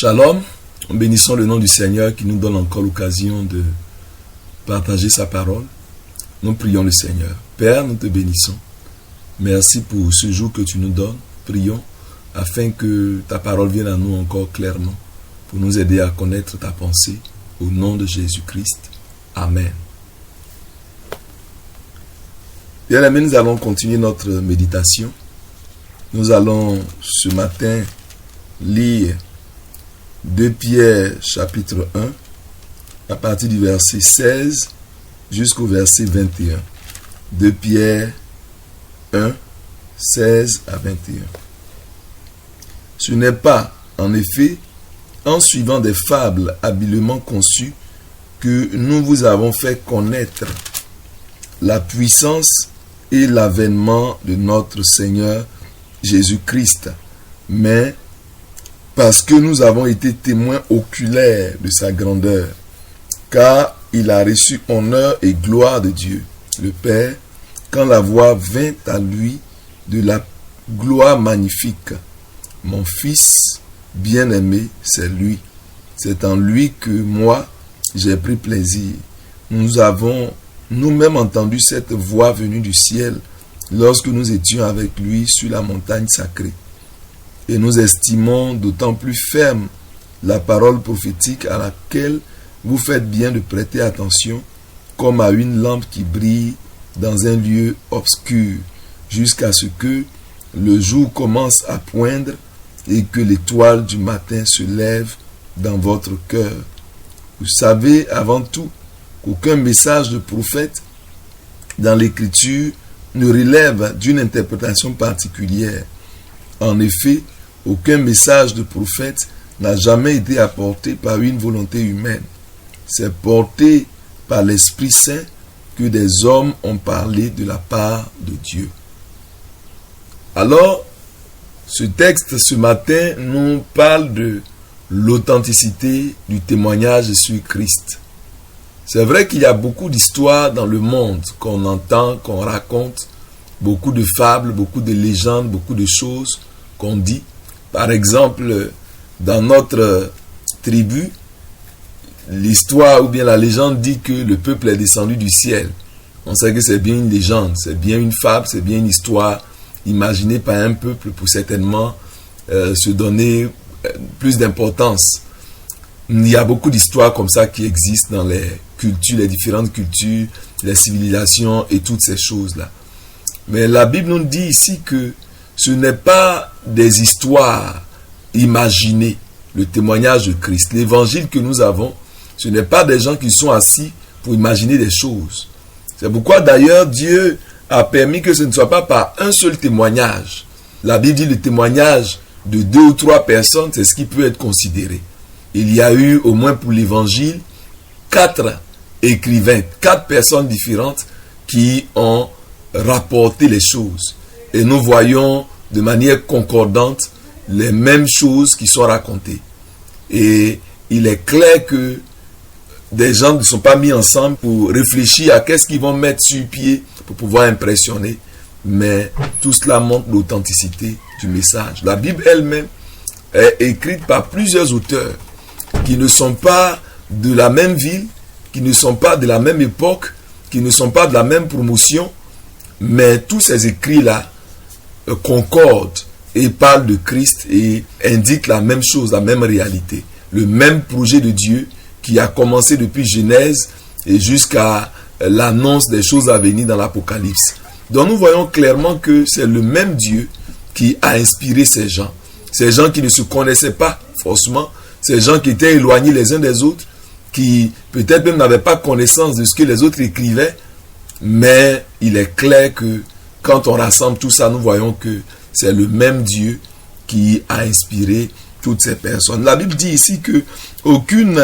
Shalom, bénissons le nom du Seigneur qui nous donne encore l'occasion de partager sa parole. Nous prions le Seigneur. Père, nous te bénissons. Merci pour ce jour que tu nous donnes. Prions afin que ta parole vienne à nous encore clairement pour nous aider à connaître ta pensée. Au nom de Jésus-Christ. Amen. Bien aimés, nous allons continuer notre méditation. Nous allons ce matin lire 2 Pierre chapitre 1 à partir du verset 16 jusqu'au verset 21. 2 Pierre 1, 16 à 21. Ce n'est pas, en effet, en suivant des fables habilement conçues que nous vous avons fait connaître la puissance et l'avènement de notre Seigneur Jésus-Christ, mais parce que nous avons été témoins oculaires de sa grandeur, car il a reçu honneur et gloire de Dieu, le Père, quand la voix vint à lui de la gloire magnifique. Mon Fils bien-aimé, c'est lui. C'est en lui que moi, j'ai pris plaisir. Nous avons nous-mêmes entendu cette voix venue du ciel lorsque nous étions avec lui sur la montagne sacrée. Et nous estimons d'autant plus ferme la parole prophétique à laquelle vous faites bien de prêter attention, comme à une lampe qui brille dans un lieu obscur, jusqu'à ce que le jour commence à poindre et que l'étoile du matin se lève dans votre cœur. Vous savez avant tout qu'aucun message de prophète dans l'Écriture ne relève d'une interprétation particulière. En effet, aucun message de prophète n'a jamais été apporté par une volonté humaine. C'est porté par l'Esprit Saint que des hommes ont parlé de la part de Dieu. Alors, ce texte ce matin nous parle de l'authenticité du témoignage sur Christ. C'est vrai qu'il y a beaucoup d'histoires dans le monde qu'on entend, qu'on raconte, beaucoup de fables, beaucoup de légendes, beaucoup de choses qu'on dit. Par exemple, dans notre tribu, l'histoire ou bien la légende dit que le peuple est descendu du ciel. On sait que c'est bien une légende, c'est bien une fable, c'est bien une histoire imaginée par un peuple pour certainement se donner plus d'importance. Il y a beaucoup d'histoires comme ça qui existent dans les cultures, les différentes cultures, les civilisations et toutes ces choses-là. Mais la Bible nous dit ici que ce n'est pas des histoires imaginées, le témoignage de Christ. L'évangile que nous avons, ce n'est pas des gens qui sont assis pour imaginer des choses. C'est pourquoi d'ailleurs Dieu a permis que ce ne soit pas par un seul témoignage. La Bible dit le témoignage de 2 ou 3 personnes, c'est ce qui peut être considéré. Il y a eu au moins pour l'évangile 4 écrivains, 4 personnes différentes qui ont rapporté les choses. Et nous voyons de manière concordante les mêmes choses qui sont racontées. Et il est clair que des gens ne sont pas mis ensemble pour réfléchir à qu'est-ce qu'ils vont mettre sur pied pour pouvoir impressionner. Mais tout cela montre l'authenticité du message. La Bible elle-même est écrite par plusieurs auteurs qui ne sont pas de la même ville, qui ne sont pas de la même époque, qui ne sont pas de la même promotion, mais tous ces écrits-là concordent et parlent de Christ et indiquent la même chose, la même réalité. Le même projet de Dieu qui a commencé depuis Genèse et jusqu'à l'annonce des choses à venir dans l'Apocalypse. Donc nous voyons clairement que c'est le même Dieu qui a inspiré ces gens. Ces gens qui ne se connaissaient pas forcément, ces gens qui étaient éloignés les uns des autres, qui peut-être même n'avaient pas connaissance de ce que les autres écrivaient, mais il est clair que quand on rassemble tout ça, nous voyons que c'est le même Dieu qui a inspiré toutes ces personnes. La Bible dit ici que aucune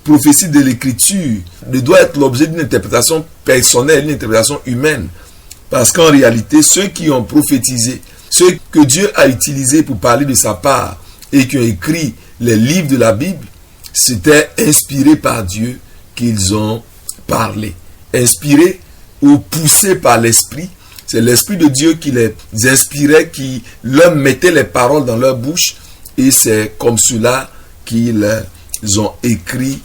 prophétie de l'Écriture ne doit être l'objet d'une interprétation personnelle, une interprétation humaine. Parce qu'en réalité, ceux qui ont prophétisé, ceux que Dieu a utilisés pour parler de sa part et qui ont écrit les livres de la Bible, c'était inspiré par Dieu qu'ils ont parlé. Inspiré ou poussé par l'Esprit. C'est l'Esprit de Dieu qui les inspirait, qui leur mettait les paroles dans leur bouche. Et c'est comme cela qu'ils ont écrit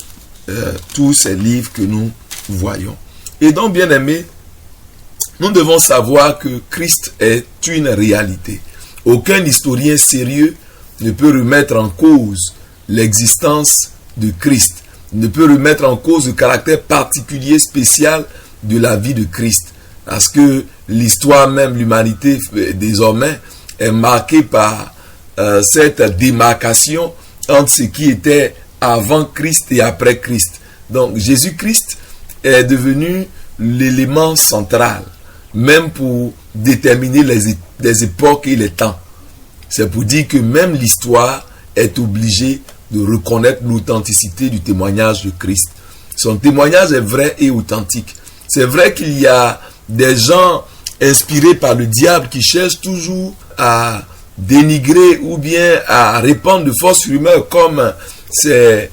tous ces livres que nous voyons. Et donc, bien aimés, nous devons savoir que Christ est une réalité. Aucun historien sérieux ne peut remettre en cause l'existence de Christ, ne peut remettre en cause le caractère particulier, spécial de la vie de Christ. Parce que l'histoire même, l'humanité désormais, est marquée par cette démarcation entre ce qui était avant Christ et après Christ. Donc Jésus-Christ est devenu l'élément central, même pour déterminer les époques et les temps. C'est pour dire que même l'histoire est obligée de reconnaître l'authenticité du témoignage de Christ. Son témoignage est vrai et authentique. C'est vrai qu'il y a des gens inspirés par le diable qui cherchent toujours à dénigrer ou bien à répandre de fausses rumeurs, comme ces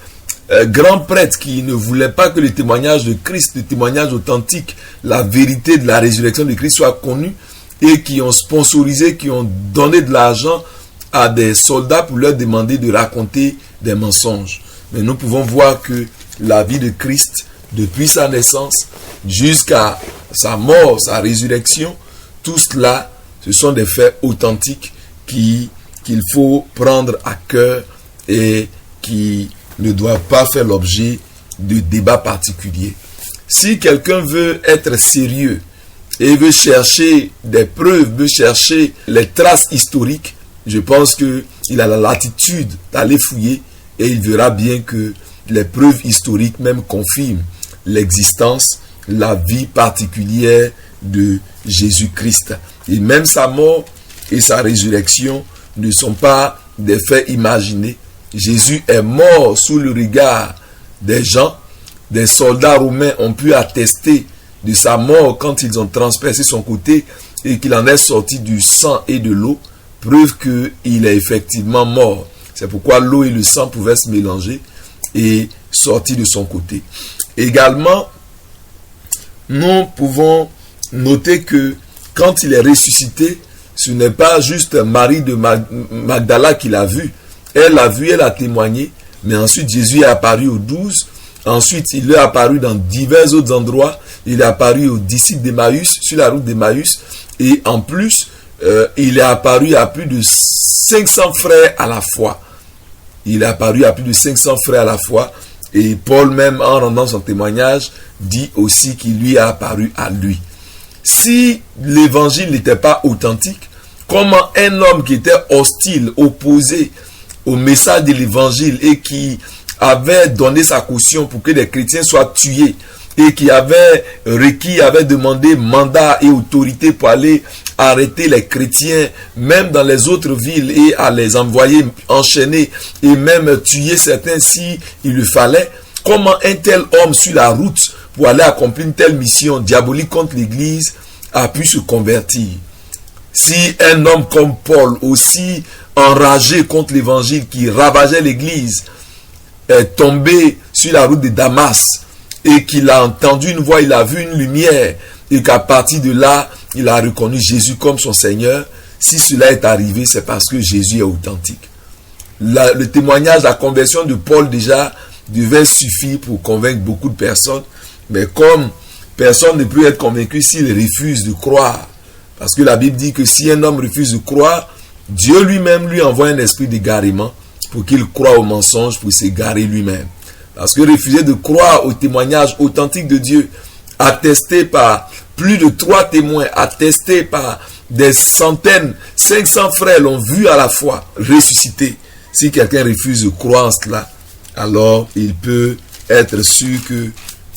grands prêtres qui ne voulaient pas que le témoignage de Christ, le témoignage authentique, la vérité de la résurrection de Christ soit connue, et qui ont sponsorisé, qui ont donné de l'argent à des soldats pour leur demander de raconter des mensonges. Mais nous pouvons voir que la vie de Christ, depuis sa naissance jusqu'à sa mort, sa résurrection, tout cela, ce sont des faits authentiques qu'il faut prendre à cœur et qui ne doivent pas faire l'objet de débats particuliers. Si quelqu'un veut être sérieux et veut chercher des preuves, veut chercher les traces historiques, je pense qu'il a la latitude d'aller fouiller et il verra bien que les preuves historiques même confirment l'existence, la vie particulière de Jésus-Christ. Et même sa mort et sa résurrection ne sont pas des faits imaginés. Jésus est mort sous le regard des gens. Des soldats romains ont pu attester de sa mort quand ils ont transpercé son côté et qu'il en est sorti du sang et de l'eau, preuve qu'il est effectivement mort. C'est pourquoi l'eau et le sang pouvaient se mélanger et sortir de son côté. Également, nous pouvons noter que quand il est ressuscité, ce n'est pas juste Marie de Magdala qui l'a vu. Elle l'a vu, elle a témoigné, mais ensuite Jésus est apparu aux 12. Ensuite, il est apparu dans divers autres endroits. Il est apparu aux disciples d'Emmaüs, sur la route d'Emmaüs. Et en plus, il est apparu à plus de 500 frères à la fois. Il est apparu à plus de 500 frères à la fois. Et Paul même, en rendant son témoignage, dit aussi qu'il lui a apparu à lui. Si l'évangile n'était pas authentique, comment un homme qui était hostile, opposé au message de l'évangile et qui avait donné sa caution pour que les chrétiens soient tués et qui avait requis, avait demandé mandat et autorité pour aller arrêter les chrétiens, même dans les autres villes, et à les envoyer enchaîner et même tuer certains si il le fallait, comment un tel homme sur la route pour aller accomplir une telle mission diabolique contre l'église a pu se convertir? Si un homme comme Paul, aussi enragé contre l'évangile qui ravageait l'église, est tombé sur la route de Damas et qu'il a entendu une voix, il a vu une lumière et qu'à partir de là, il a reconnu Jésus comme son Seigneur, si cela est arrivé, c'est parce que Jésus est authentique. Le témoignage, la conversion de Paul déjà devait suffire pour convaincre beaucoup de personnes, mais comme personne ne peut être convaincu s'il refuse de croire, parce que la Bible dit que si un homme refuse de croire, Dieu lui-même lui envoie un esprit d'égarement pour qu'il croie au mensonge, pour s'égarer lui-même. Parce que refuser de croire au témoignage authentique de Dieu, attesté par plus de 3 témoins, attesté par des centaines, 500 frères l'ont vu à la fois ressuscité. Si quelqu'un refuse de croire en cela, alors il peut être sûr que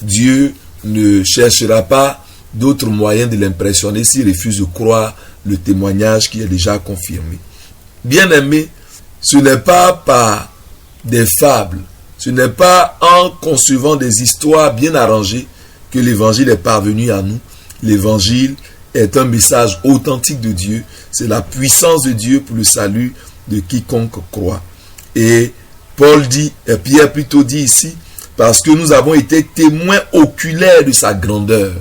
Dieu ne cherchera pas d'autres moyens de l'impressionner s'il refuse de croire le témoignage qui est déjà confirmé. Bien-aimé, ce n'est pas par des fables, ce n'est pas en concevant des histoires bien arrangées que l'évangile est parvenu à nous. L'évangile est un message authentique de Dieu. C'est la puissance de Dieu pour le salut de quiconque croit. Et Paul dit, et Pierre plutôt dit ici, parce que nous avons été témoins oculaires de sa grandeur.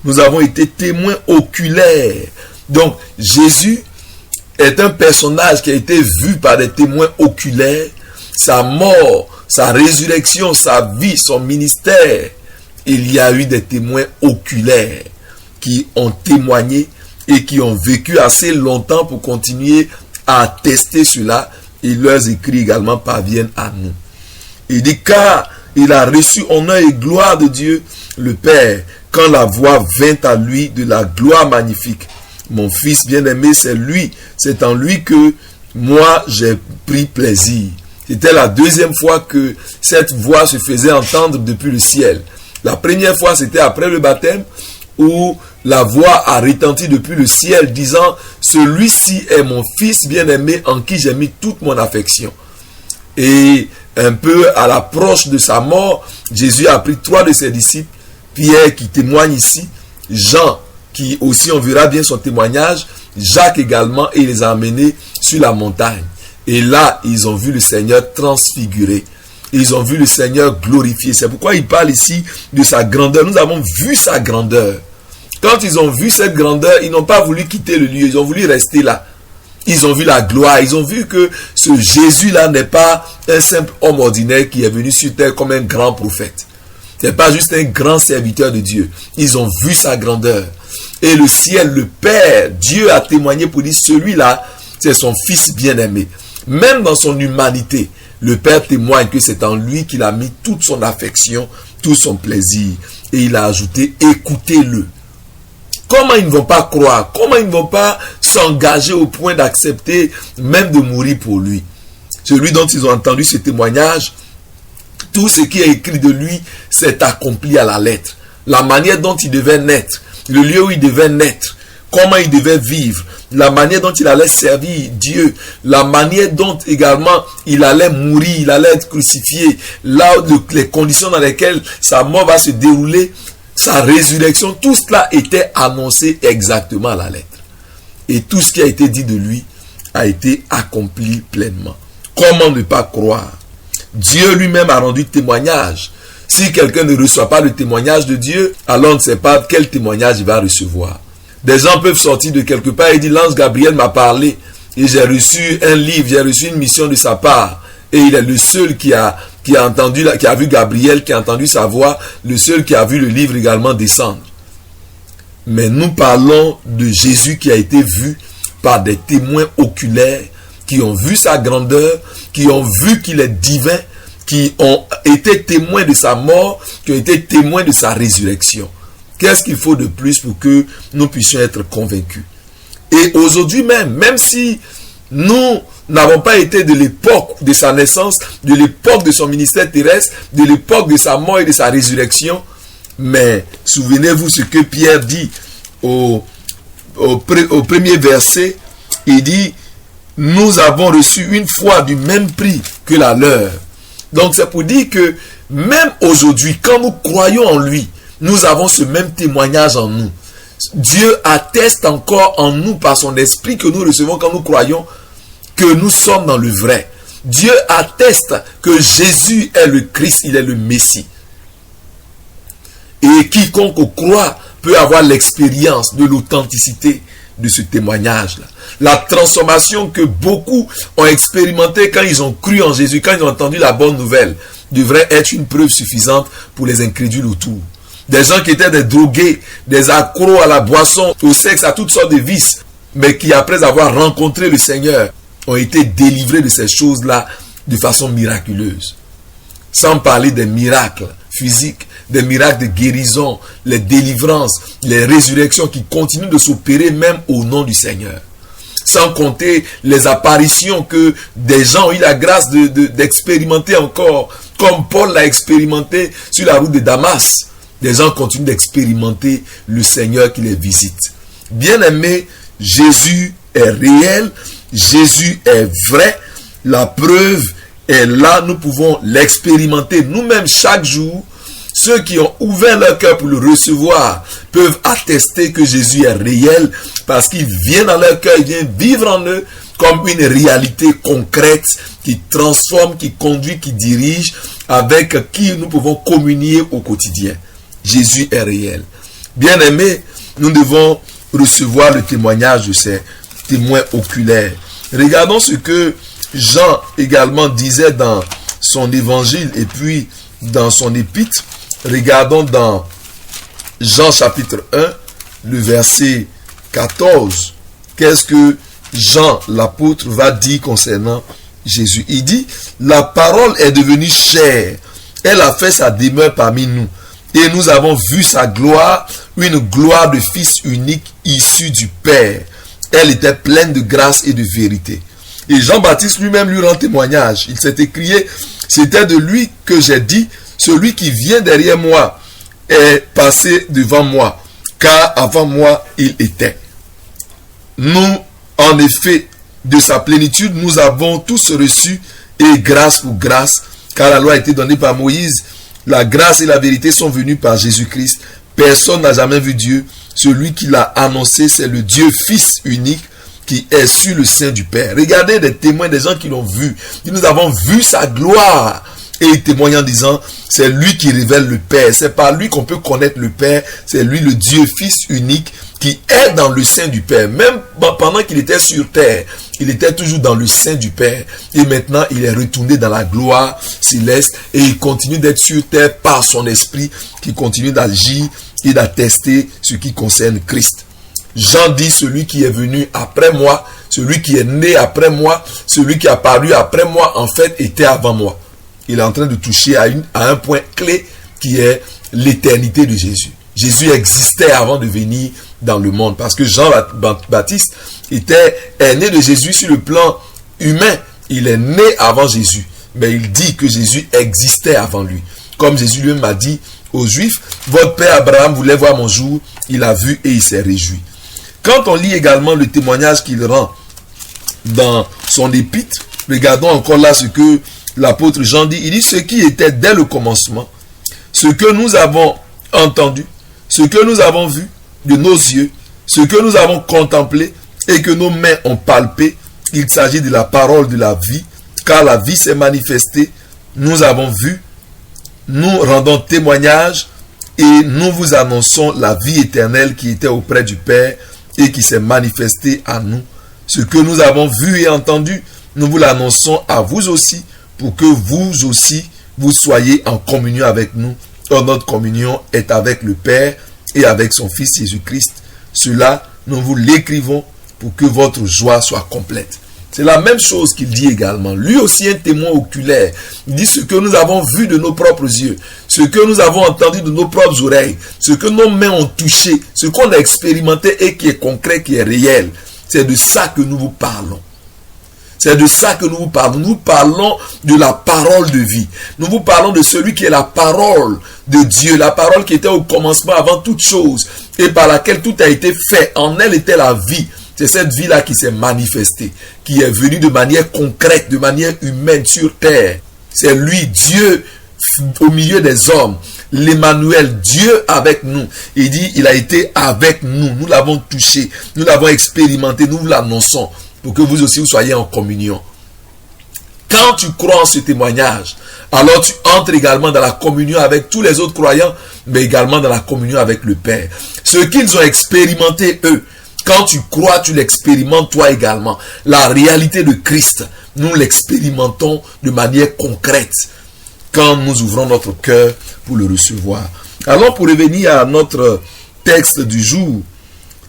Nous avons été témoins oculaires. Donc, Jésus est un personnage qui a été vu par des témoins oculaires. sa mort, sa résurrection, sa vie, son ministère, il y a eu des témoins oculaires qui ont témoigné et qui ont vécu assez longtemps pour continuer à attester cela, et leurs écrits également parviennent à nous. Il dit, car il a reçu honneur et gloire de Dieu le Père, quand la voix vint à lui de la gloire magnifique. Mon fils bien-aimé, c'est en lui que moi j'ai pris plaisir. C'était la deuxième fois que cette voix se faisait entendre depuis le ciel. La première fois, c'était après le baptême, où la voix a retenti depuis le ciel, disant, celui-ci est mon fils bien-aimé en qui j'ai mis toute mon affection. Et un peu à l'approche de sa mort, Jésus a pris 3 de ses disciples, Pierre qui témoigne ici, Jean qui aussi on verra bien son témoignage, Jacques également, et il les a amenés sur la montagne. Et là, ils ont vu le Seigneur transfiguré. Ils ont vu le Seigneur glorifié. C'est pourquoi il parle ici de sa grandeur. Nous avons vu sa grandeur. Quand ils ont vu cette grandeur, ils n'ont pas voulu quitter le lieu. Ils ont voulu rester là. Ils ont vu la gloire. Ils ont vu que ce Jésus-là n'est pas un simple homme ordinaire qui est venu sur terre comme un grand prophète. Ce n'est pas juste un grand serviteur de Dieu. Ils ont vu sa grandeur. Et le ciel, le Père, Dieu a témoigné pour dire, celui-là, c'est son fils bien-aimé. Même dans son humanité, le Père témoigne que c'est en lui qu'il a mis toute son affection, tout son plaisir. Et il a ajouté, écoutez-le. Comment ils ne vont pas croire? Comment ils ne vont pas s'engager au point d'accepter même de mourir pour lui? Celui dont ils ont entendu ce témoignage, tout ce qui est écrit de lui s'est accompli à la lettre. La manière dont il devait naître, le lieu où il devait naître, comment il devait vivre, la manière dont il allait servir Dieu, la manière dont également il allait mourir, il allait être crucifié, là les conditions dans lesquelles sa mort va se dérouler, sa résurrection, tout cela était annoncé exactement à la lettre. Et tout ce qui a été dit de lui a été accompli pleinement. Comment ne pas croire? Dieu lui-même a rendu témoignage. Si quelqu'un ne reçoit pas le témoignage de Dieu, alors on ne sait pas quel témoignage il va recevoir. Des gens peuvent sortir de quelque part et dire, l'ange Gabriel m'a parlé et j'ai reçu un livre, j'ai reçu une mission de sa part. Et il est le seul qui a vu Gabriel, qui a entendu sa voix, le seul qui a vu le livre également descendre. Mais nous parlons de Jésus qui a été vu par des témoins oculaires, qui ont vu sa grandeur, qui ont vu qu'il est divin, qui ont été témoins de sa mort, qui ont été témoins de sa résurrection. Qu'est-ce qu'il faut de plus pour que nous puissions être convaincus? Et aujourd'hui même si nous n'avons pas été de l'époque de sa naissance, de l'époque de son ministère terrestre, de l'époque de sa mort et de sa résurrection, mais souvenez-vous ce que Pierre dit au premier verset, il dit, nous avons reçu une foi du même prix que la leur. Donc c'est pour dire que même aujourd'hui, quand nous croyons en lui, nous avons ce même témoignage en nous. Dieu atteste encore en nous par son esprit que nous recevons quand nous croyons que nous sommes dans le vrai. Dieu atteste que Jésus est le Christ, il est le Messie. Et quiconque croit peut avoir l'expérience de l'authenticité de ce témoignage-là. La transformation que beaucoup ont expérimenté quand ils ont cru en Jésus, quand ils ont entendu la bonne nouvelle, devrait être une preuve suffisante pour les incrédules autour. Des gens qui étaient des drogués, des accros à la boisson, au sexe, à toutes sortes de vices, mais qui après avoir rencontré le Seigneur, ont été délivrés de ces choses-là de façon miraculeuse. Sans parler des miracles physiques, des miracles de guérison, les délivrances, les résurrections qui continuent de s'opérer même au nom du Seigneur. Sans compter les apparitions que des gens ont eu la grâce d'expérimenter encore, comme Paul l'a expérimenté sur la route de Damas. Des gens continuent d'expérimenter le Seigneur qui les visite. Bien-aimés, Jésus est réel, Jésus est vrai, la preuve est là, nous pouvons l'expérimenter nous-mêmes chaque jour. Ceux qui ont ouvert leur cœur pour le recevoir peuvent attester que Jésus est réel parce qu'il vient dans leur cœur, il vient vivre en eux comme une réalité concrète qui transforme, qui conduit, qui dirige, avec qui nous pouvons communier au quotidien. Jésus est réel. Bien-aimés, nous devons recevoir le témoignage de ces témoins oculaires. Regardons ce que Jean également disait dans son évangile et puis dans son épître, regardons dans Jean chapitre 1, le verset 14, qu'est-ce que Jean l'apôtre va dire concernant Jésus? Il dit, la parole est devenue chair, elle a fait sa demeure parmi nous, et nous avons vu sa gloire, une gloire de fils unique issu du Père. Elle était pleine de grâce et de vérité. Et Jean-Baptiste lui-même lui rend témoignage. Il s'est écrié, c'était de lui que j'ai dit, celui qui vient derrière moi est passé devant moi, car avant moi il était. Nous, en effet, de sa plénitude, nous avons tous reçu, et grâce pour grâce, car la loi a été donnée par Moïse, la grâce et la vérité sont venues par Jésus-Christ. Personne n'a jamais vu Dieu. Celui qui l'a annoncé, c'est le Dieu Fils unique, qui est sur le sein du Père. Regardez des témoins, des gens qui l'ont vu. Nous avons vu sa gloire. Et il témoigne en disant, c'est lui qui révèle le Père. C'est par lui qu'on peut connaître le Père. C'est lui le Dieu Fils unique qui est dans le sein du Père. Même pendant qu'il était sur terre, il était toujours dans le sein du Père. Et maintenant, il est retourné dans la gloire céleste. Et il continue d'être sur terre par son esprit qui continue d'agir et d'attester ce qui concerne Christ. Jean dit, celui qui est venu après moi, celui qui est né après moi, celui qui est apparu après moi, en fait, était avant moi. Il est en train de toucher à un point clé qui est l'éternité de Jésus. Jésus existait avant de venir dans le monde parce que Jean-Baptiste est né de Jésus sur le plan humain. Il est né avant Jésus, mais il dit que Jésus existait avant lui. Comme Jésus lui-même a dit aux Juifs, votre père Abraham voulait voir mon jour, il a vu et il s'est réjoui. Quand on lit également le témoignage qu'il rend dans son épître, regardons encore là ce que l'apôtre Jean dit. Il dit ce qui était dès le commencement, ce que nous avons entendu, ce que nous avons vu de nos yeux, ce que nous avons contemplé et que nos mains ont palpé. Il s'agit de la parole de la vie, car la vie s'est manifestée. Nous avons vu, nous rendons témoignage et nous vous annonçons la vie éternelle qui était auprès du Père et qui s'est manifestée à nous. Ce que nous avons vu et entendu, nous vous l'annonçons à vous aussi, pour que vous aussi, vous soyez en communion avec nous. Or, notre communion est avec le Père et avec son Fils Jésus-Christ. Cela, nous vous l'écrivons pour que votre joie soit complète. C'est la même chose qu'il dit également. Lui aussi un témoin oculaire. Il dit ce que nous avons vu de nos propres yeux, ce que nous avons entendu de nos propres oreilles, ce que nos mains ont touché, ce qu'on a expérimenté et qui est concret, qui est réel. C'est de ça que nous vous parlons. C'est de ça que nous vous parlons. Nous parlons de la parole de vie. Nous vous parlons de celui qui est la parole de Dieu. La parole qui était au commencement avant toute chose et par laquelle tout a été fait. En elle était la vie. C'est cette vie-là qui s'est manifestée, qui est venue de manière concrète, de manière humaine sur terre. C'est lui, Dieu, au milieu des hommes. L'Emmanuel, Dieu avec nous. Il dit, il a été avec nous. Nous l'avons touché. Nous l'avons expérimenté. Nous l'annonçons. Pour que vous aussi vous soyez en communion. Quand tu crois en ce témoignage, alors tu entres également dans la communion avec tous les autres croyants, mais également dans la communion avec le Père. Ce qu'ils ont expérimenté, eux, quand tu crois, tu l'expérimentes toi également. La réalité de Christ, nous l'expérimentons de manière concrète quand nous ouvrons notre cœur pour le recevoir. Alors pour revenir à notre texte du jour,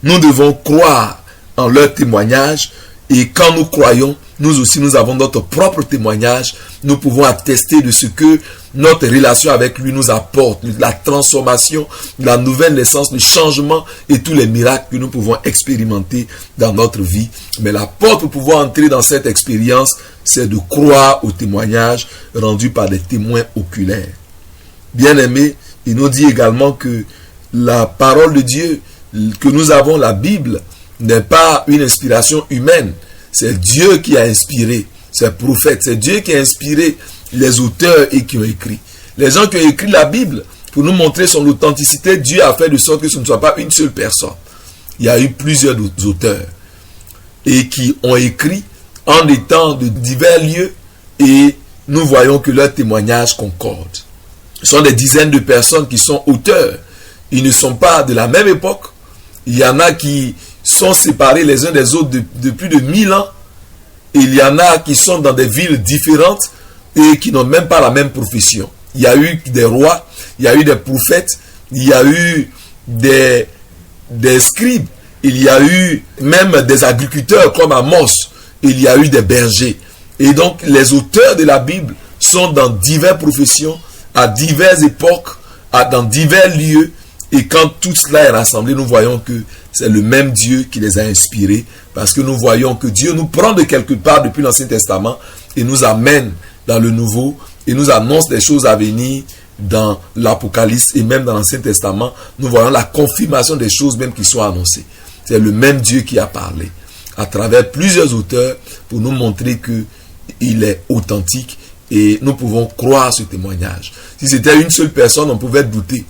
nous devons croire en leur témoignage. Et quand nous croyons, nous aussi nous avons notre propre témoignage. Nous pouvons attester de ce que notre relation avec lui nous apporte. La transformation, la nouvelle naissance, le changement et tous les miracles que nous pouvons expérimenter dans notre vie. Mais la porte pour pouvoir entrer dans cette expérience, c'est de croire au témoignage rendu par des témoins oculaires. Bien-aimés, il nous dit également que la parole de Dieu que nous avons, la Bible, n'est pas une inspiration humaine. C'est Dieu qui a inspiré ces prophètes. C'est Dieu qui a inspiré les auteurs et qui ont écrit. Les gens qui ont écrit la Bible, pour nous montrer son authenticité, Dieu a fait de sorte que ce ne soit pas une seule personne. Il y a eu plusieurs auteurs et qui ont écrit en étant de divers lieux et nous voyons que leurs témoignages concordent. Ce sont des dizaines de personnes qui sont auteurs. Ils ne sont pas de la même époque. Il y en a qui sont séparés les uns des autres de plus de 1000 ans. il y en a qui sont dans des villes différentes et qui n'ont même pas la même profession. Il y a eu des rois, il y a eu des prophètes, il y a eu des scribes, il y a eu même des agriculteurs comme Amos, il y a eu des bergers. Et donc les auteurs de la Bible sont dans diverses professions, à diverses époques, dans divers lieux. Et quand tout cela est rassemblé, nous voyons que c'est le même Dieu qui les a inspirés, parce que nous voyons que Dieu nous prend de quelque part depuis l'Ancien Testament et nous amène dans le Nouveau et nous annonce des choses à venir dans l'Apocalypse et même dans l'Ancien Testament. Nous voyons la confirmation des choses même qui sont annoncées. C'est le même Dieu qui a parlé à travers plusieurs auteurs pour nous montrer que il est authentique et nous pouvons croire ce témoignage. Si c'était une seule personne, on pouvait douter.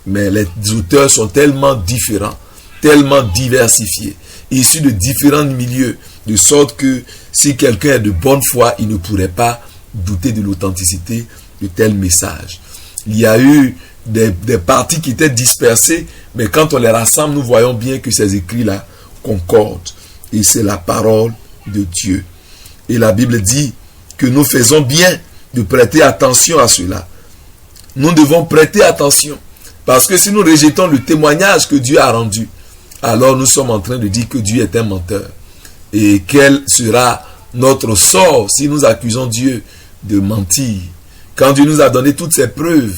Mais les auteurs sont tellement différents, tellement diversifiés, issus de différents milieux, de sorte que si quelqu'un est de bonne foi, il ne pourrait pas douter de l'authenticité de tel message. Il y a eu des parties qui étaient dispersées, mais quand on les rassemble, nous voyons bien que ces écrits-là concordent. Et c'est la parole de Dieu. Et la Bible dit que nous faisons bien de prêter attention à cela. Nous devons prêter attention. Parce que si nous rejetons le témoignage que Dieu a rendu, alors nous sommes en train de dire que Dieu est un menteur. Et quel sera notre sort si nous accusons Dieu de mentir? Quand Dieu nous a donné toutes ces preuves,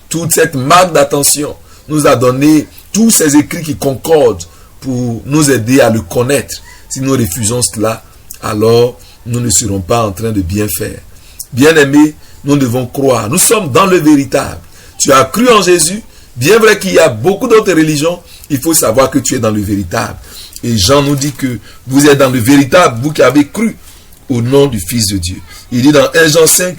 toute cette marque d'attention, nous a donné tous ces écrits qui concordent pour nous aider à le connaître. Si nous refusons cela, alors nous ne serons pas en train de bien faire. Bien-aimés, nous devons croire. Nous sommes dans le véritable. Tu as cru en Jésus. Bien vrai qu'il y a beaucoup d'autres religions, il faut savoir que tu es dans le véritable. Et Jean nous dit que vous êtes dans le véritable, vous qui avez cru au nom du Fils de Dieu. Il dit dans 1 Jean 5,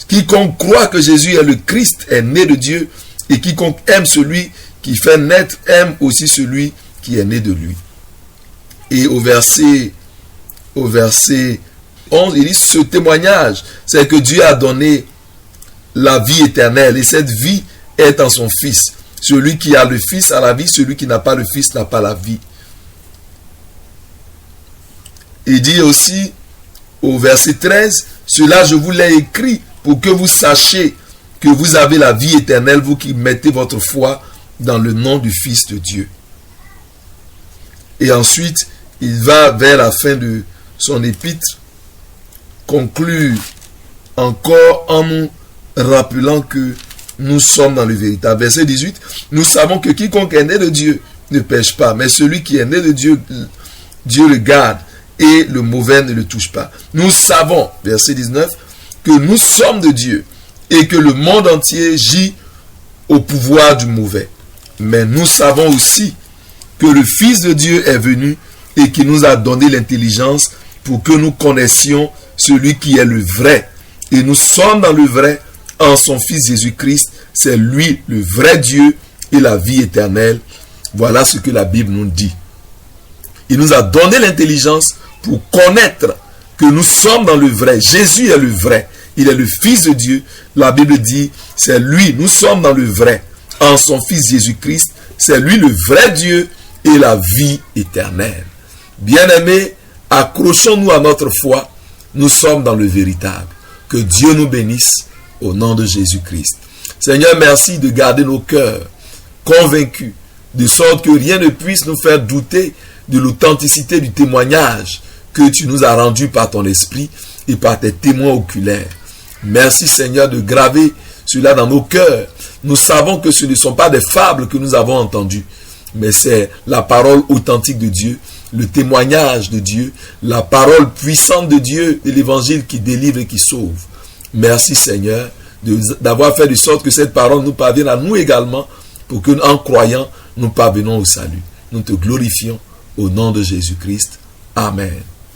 quiconque croit que Jésus est le Christ est né de Dieu, et quiconque aime celui qui fait naître aime aussi celui qui est né de lui. Et au verset 11, il dit ce témoignage, c'est que Dieu a donné la vie éternelle, et cette vie est en son Fils. Celui qui a le Fils a la vie, celui qui n'a pas le Fils n'a pas la vie. Il dit aussi au verset 13, cela je vous l'ai écrit pour que vous sachiez que vous avez la vie éternelle, vous qui mettez votre foi dans le nom du Fils de Dieu. Et ensuite, il va vers la fin de son épître conclure encore en nous rappelant que nous sommes dans le véritable. Verset 18, nous savons que quiconque est né de Dieu ne pêche pas, mais celui qui est né de Dieu, Dieu le garde et le mauvais ne le touche pas. Nous savons, verset 19, que nous sommes de Dieu et que le monde entier gît au pouvoir du mauvais. Mais nous savons aussi que le Fils de Dieu est venu et qui nous a donné l'intelligence pour que nous connaissions celui qui est le vrai. Et nous sommes dans le vrai en son Fils Jésus-Christ. C'est lui le vrai Dieu et la vie éternelle. Voilà ce que la Bible nous dit. Il nous a donné l'intelligence pour connaître que nous sommes dans le vrai. Jésus est le vrai. Il est le Fils de Dieu. La Bible dit, c'est lui, nous sommes dans le vrai. En son Fils Jésus-Christ, c'est lui le vrai Dieu et la vie éternelle. Bien-aimés, accrochons-nous à notre foi. Nous sommes dans le véritable. Que Dieu nous bénisse au nom de Jésus-Christ. Seigneur, merci de garder nos cœurs convaincus, de sorte que rien ne puisse nous faire douter de l'authenticité du témoignage que tu nous as rendu par ton esprit et par tes témoins oculaires. Merci Seigneur de graver cela dans nos cœurs. Nous savons que ce ne sont pas des fables que nous avons entendues, mais c'est la parole authentique de Dieu, le témoignage de Dieu, la parole puissante de Dieu et l'évangile qui délivre et qui sauve. Merci Seigneur d'avoir fait de sorte que cette parole nous parvienne à nous également pour que en croyant, nous parvenons au salut. Nous te glorifions au nom de Jésus-Christ. Amen.